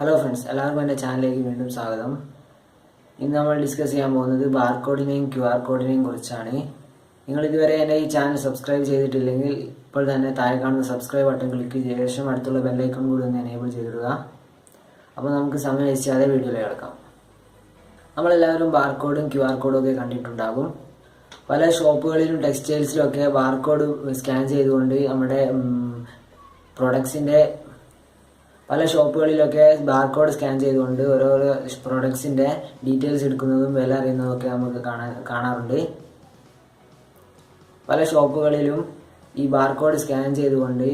Hello friends, എല്ലാവർക്കും എൻ്റെ ചാനലിലേക്ക് വീണ്ടും സ്വാഗതം. ഇന്ന് നമ്മൾ ഡിസ്കസ് ചെയ്യാൻ പോകുന്നത് ബാർകോഡിനെയും QR കോഡിനെയും കുറിച്ചാണ്. നിങ്ങൾ ഇതുവരെ എൻ്റെ ഈ ചാനൽ സബ്സ്ക്രൈബ് ചെയ്തിട്ടില്ലെങ്കിൽ ഇപ്പോൾ തന്നെ താഴെ കാണുന്ന സബ്സ്ക്രൈബ് ബട്ടൺ ക്ലിക്ക് ചെയ്ത ശേഷം അടുത്തുള്ള ബെല്ലൈക്കൺ കൂടി ഒന്ന് എനേബിൾ ചെയ്തിടുക. അപ്പോൾ നമുക്ക് സമയം വെച്ചാതെ വീഡിയോയിലേക്ക് കിടക്കാം. നമ്മളെല്ലാവരും ബാർകോഡും QR കോഡും ഒക്കെ കണ്ടിട്ടുണ്ടാകും. പല ഷോപ്പുകളിലും ടെക്സ്റ്റൈൽസിലും ഒക്കെ ബാർകോഡ് സ്കാൻ ചെയ്തുകൊണ്ട് നമ്മുടെ പ്രൊഡക്ട്സിൻ്റെ പല ഷോപ്പുകളിലൊക്കെ ബാർകോഡ് സ്കാൻ ചെയ്തുകൊണ്ട് ഓരോരോ പ്രൊഡക്ട്സിൻ്റെ ഡീറ്റെയിൽസ് എടുക്കുന്നതും വില അറിയുന്നതൊക്കെ നമുക്ക് കാണാറുണ്ട്. പല ഷോപ്പുകളിലും ഈ ബാർകോഡ് സ്കാൻ ചെയ്തുകൊണ്ട്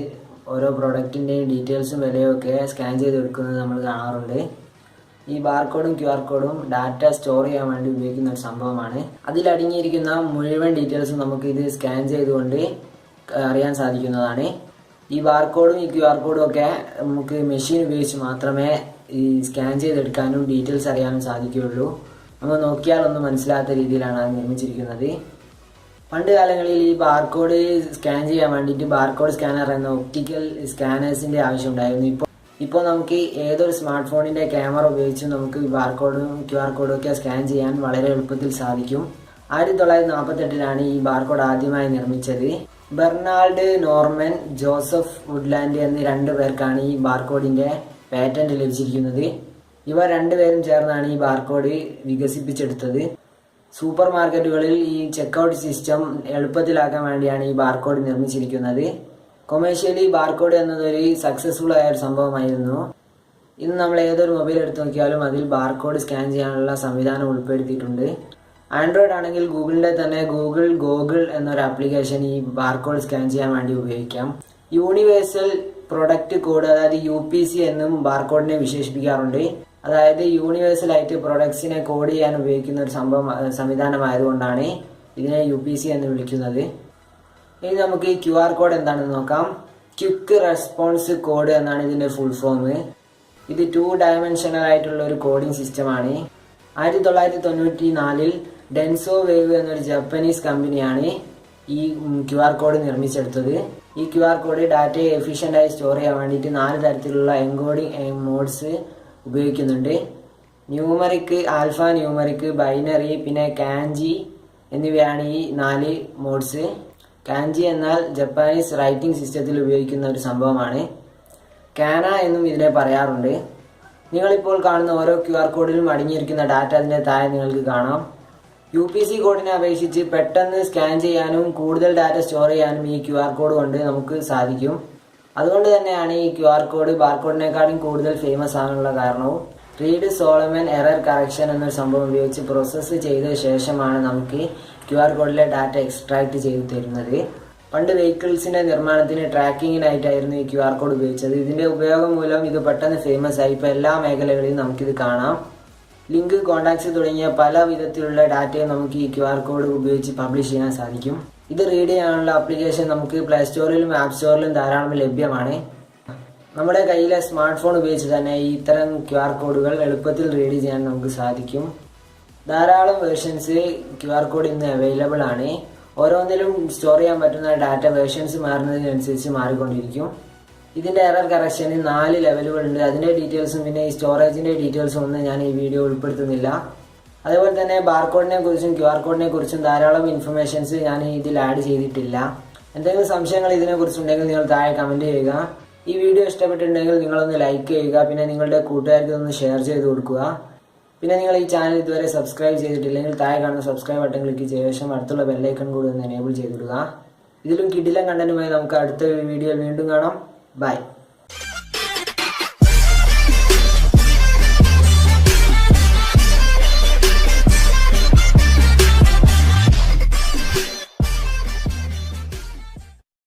ഓരോ പ്രൊഡക്റ്റിൻ്റെയും ഡീറ്റെയിൽസും വിലയൊക്കെ സ്കാൻ ചെയ്തെടുക്കുന്നത് നമ്മൾ കാണാറുണ്ട്. ഈ ബാർകോഡും QR കോഡും ഡാറ്റ സ്റ്റോർ ചെയ്യാൻ വേണ്ടി ഉപയോഗിക്കുന്ന ഒരു സംഭവമാണ്. അതിലടങ്ങിയിരിക്കുന്ന മുഴുവൻ ഡീറ്റെയിൽസും നമുക്ക് ഇത് സ്കാൻ ചെയ്തുകൊണ്ട് അറിയാൻ സാധിക്കുന്നതാണ്. ഈ ബാർകോഡും ഈ QR കോഡും ഒക്കെ നമുക്ക് മെഷീൻ ഉപയോഗിച്ച് മാത്രമേ ഈ സ്കാൻ ചെയ്തെടുക്കാനും ഡീറ്റെയിൽസ് അറിയാനും സാധിക്കുകയുള്ളൂ. നമ്മൾ നോക്കിയാലൊന്നും മനസ്സിലാത്ത രീതിയിലാണ് അത് നിർമ്മിച്ചിരിക്കുന്നത്. പണ്ട് കാലങ്ങളിൽ ഈ ബാർകോഡ് സ്കാൻ ചെയ്യാൻ വേണ്ടിയിട്ട് ബാർകോഡ് സ്കാനർ എന്ന ഒപ്റ്റിക്കൽ സ്കാനേഴ്സിൻ്റെ ആവശ്യമുണ്ടായിരുന്നു. ഇപ്പോൾ നമുക്ക് ഏതൊരു സ്മാർട്ട് ഫോണിൻ്റെ ക്യാമറ ഉപയോഗിച്ച് നമുക്ക് ഈ ബാർകോഡും QR കോഡും ഒക്കെ സ്കാൻ ചെയ്യാൻ വളരെ എളുപ്പത്തിൽ സാധിക്കും. 1948 ഈ ബാർകോഡ് ആദ്യമായി നിർമ്മിച്ചത്. ബെർണാൾഡ് നോർമൻ, ജോസഫ് വുഡ്ലാൻഡ് എന്നീ 2 പേർക്കാണ് ഈ ബാർകോഡിൻ്റെ പാറ്റന്റ് ലഭിച്ചിരിക്കുന്നത്. ഇവർ 2 പേരും ചേർന്നാണ് ഈ ബാർകോഡ് വികസിപ്പിച്ചെടുത്തത്. സൂപ്പർ മാർക്കറ്റുകളിൽ ഈ ചെക്കൗട്ട് സിസ്റ്റം എളുപ്പത്തിലാക്കാൻ വേണ്ടിയാണ് ഈ ബാർകോഡ് നിർമ്മിച്ചിരിക്കുന്നത്. കൊമേഴ്ഷ്യലി ബാർകോഡ് എന്നതൊരു സക്സസ്ഫുൾ ആയ ഒരു സംഭവമായിരുന്നു. ഇന്ന് നമ്മൾ ഏതൊരു മൊബൈൽ എടുത്ത് നോക്കിയാലും അതിൽ ബാർകോഡ് സ്കാൻ ചെയ്യാനുള്ള സംവിധാനം ഉൾപ്പെടുത്തിയിട്ടുണ്ട്. ആൻഡ്രോയിഡ് ആണെങ്കിൽ ഗൂഗിളിൻ്റെ തന്നെ ഗൂഗിൾ എന്നൊരു ആപ്ലിക്കേഷൻ ഈ ബാർകോഡ് സ്കാൻ ചെയ്യാൻ വേണ്ടി ഉപയോഗിക്കാം. യൂണിവേഴ്സൽ പ്രൊഡക്റ്റ് കോഡ്, അതായത് UPC എന്നും ബാർകോഡിനെ വിശേഷിപ്പിക്കാറുണ്ട്. അതായത് യൂണിവേഴ്സൽ ആയിട്ട് പ്രൊഡക്ട്സിനെ കോഡ് ചെയ്യാൻ ഉപയോഗിക്കുന്ന ഒരു സംവിധാനമായതുകൊണ്ടാണ് ഇതിനെ UPC എന്ന് വിളിക്കുന്നത്. ഇനി നമുക്ക് ഈ QR കോഡ് എന്താണെന്ന് നോക്കാം. ക്വിക്ക് റെസ്പോൺസ് കോഡ് എന്നാണ് ഇതിൻ്റെ ഫുൾ ഫോം. ഇത് 2 ഡയമെൻഷനൽ ആയിട്ടുള്ള ഒരു കോഡിംഗ് സിസ്റ്റമാണ്. 1994 ഡെൻസോ വേവ് എന്നൊരു ജപ്പാനീസ് കമ്പനിയാണ് ഈ QR കോഡ് നിർമ്മിച്ചെടുത്തത്. ഈ QR കോഡ് ഡാറ്റയെ എഫിഷ്യൻ്റായി സ്റ്റോർ ചെയ്യാൻ വേണ്ടിയിട്ട് 4 തരത്തിലുള്ള എൻകോഡിംഗ് മോഡ്സ് ഉപയോഗിക്കുന്നുണ്ട്. ന്യൂമറിക്, ആൽഫ ന്യൂമറിക്, ബൈനറി, പിന്നെ കാൻജി എന്നിവയാണ് ഈ 4 മോഡ്സ്. കാൻജി എന്നാൽ ജപ്പാനീസ് റൈറ്റിംഗ് സിസ്റ്റത്തിൽ ഉപയോഗിക്കുന്ന ഒരു സംഭവമാണ്. കാന എന്നും ഇതിനെ പറയാറുണ്ട്. നിങ്ങളിപ്പോൾ കാണുന്ന ഓരോ QR കോഡിലും അടങ്ങിയിരിക്കുന്ന ഡാറ്റ അതിൻ്റെ താഴെ നിങ്ങൾക്ക് കാണാം. UPC കോഡിനെ അപേക്ഷിച്ച് പെട്ടെന്ന് സ്കാൻ ചെയ്യാനും കൂടുതൽ ഡാറ്റ സ്റ്റോർ ചെയ്യാനും ഈ QR കോഡ് കൊണ്ട് നമുക്ക് സാധിക്കും. അതുകൊണ്ട് തന്നെയാണ് ഈ QR കോഡ് ബാർകോഡിനേക്കാളും കൂടുതൽ ഫേമസ് ആകാനുള്ള കാരണവും. റീഡ് സോളമൻ എറർ കറക്ഷൻ എന്നൊരു സംഭവം ഉപയോഗിച്ച് പ്രോസസ്സ് ചെയ്ത ശേഷമാണ് നമുക്ക് QR കോഡിലെ ഡാറ്റ എക്സ്ട്രാക്ട് ചെയ്ത് തരുന്നത്. പണ്ട് വെഹിക്കിൾസിൻ്റെ നിർമ്മാണത്തിന് ട്രാക്കിങ്ങിനായിട്ടായിരുന്നു ഈ QR കോഡ് ഉപയോഗിച്ചത്. ഇതിൻ്റെ ഉപയോഗം മൂലം ഇത് പെട്ടെന്ന് ഫേമസ് ആയി. ഇപ്പോൾ എല്ലാ മേഖലകളിലും നമുക്കിത് കാണാം. ലിങ്ക്, കോണ്ടാക്ട്സ് തുടങ്ങിയ പല വിധത്തിലുള്ള ഡാറ്റയും നമുക്ക് ഈ QR കോഡ് ഉപയോഗിച്ച് പബ്ലിഷ് ചെയ്യാൻ സാധിക്കും. ഇത് റീഡ് ചെയ്യാനുള്ള ആപ്ലിക്കേഷൻ നമുക്ക് പ്ലേ സ്റ്റോറിലും ആപ്പ് സ്റ്റോറിലും ധാരാളം ലഭ്യമാണ്. നമ്മുടെ കയ്യിലെ സ്മാർട്ട് ഫോൺ ഉപയോഗിച്ച് തന്നെ ഇത്തരം QR കോഡുകൾ എളുപ്പത്തിൽ റീഡ് ചെയ്യാൻ നമുക്ക് സാധിക്കും. ധാരാളം വേർഷൻസ് QR കോഡ് ഇന്ന് അവൈലബിൾ ആണ്. ഓരോന്നിലും സ്റ്റോർ ചെയ്യാൻ പറ്റുന്ന ഡാറ്റ വേർഷൻസ് മാറുന്നതിനനുസരിച്ച് മാറിക്കൊണ്ടിരിക്കും. ഇതിൻ്റെ എറർ കറക്ഷന് 4 ലെവലുകളുണ്ട്. അതിൻ്റെ ഡീറ്റെയിൽസും പിന്നെ ഈ സ്റ്റോറേജിൻ്റെ ഡീറ്റെയിൽസും ഒന്നും ഞാൻ ഈ വീഡിയോ ഉൾപ്പെടുത്തുന്നില്ല. അതേപോലെ തന്നെ ബാർകോഡിനെ കുറിച്ചും QR കോഡിനെ കുറിച്ചും ധാരാളം ഇൻഫർമേഷൻസ് ഞാൻ ഇതിൽ ആഡ് ചെയ്തിട്ടില്ല. എന്തെങ്കിലും സംശയങ്ങൾ ഇതിനെക്കുറിച്ചുണ്ടെങ്കിൽ നിങ്ങൾ താഴെ കമൻറ്റ് ചെയ്യുക. ഈ വീഡിയോ ഇഷ്ടപ്പെട്ടിട്ടുണ്ടെങ്കിൽ നിങ്ങളൊന്ന് ലൈക്ക് ചെയ്യുക. പിന്നെ നിങ്ങളുടെ കൂട്ടുകാർക്ക് ഒന്ന് ഷെയർ ചെയ്ത് കൊടുക്കുക. പിന്നെ നിങ്ങൾ ഈ ചാനൽ ഇതുവരെ സബ്സ്ക്രൈബ് ചെയ്തിട്ടില്ലെങ്കിൽ താഴെ കാണുന്ന സബ്സ്ക്രൈബ് ബട്ടൺ ക്ലിക്ക് ചെയ്ത ശേഷം അടുത്തുള്ള ബെല്ലൈക്കൺ കൂടി ഒന്ന് എനേബിൾ ചെയ്തിടുക. ഇതിലും കിടിലൻ കണ്ടന്റുമായി നമുക്ക് അടുത്ത വീഡിയോയിൽ വീണ്ടും കാണാം. ബൈ.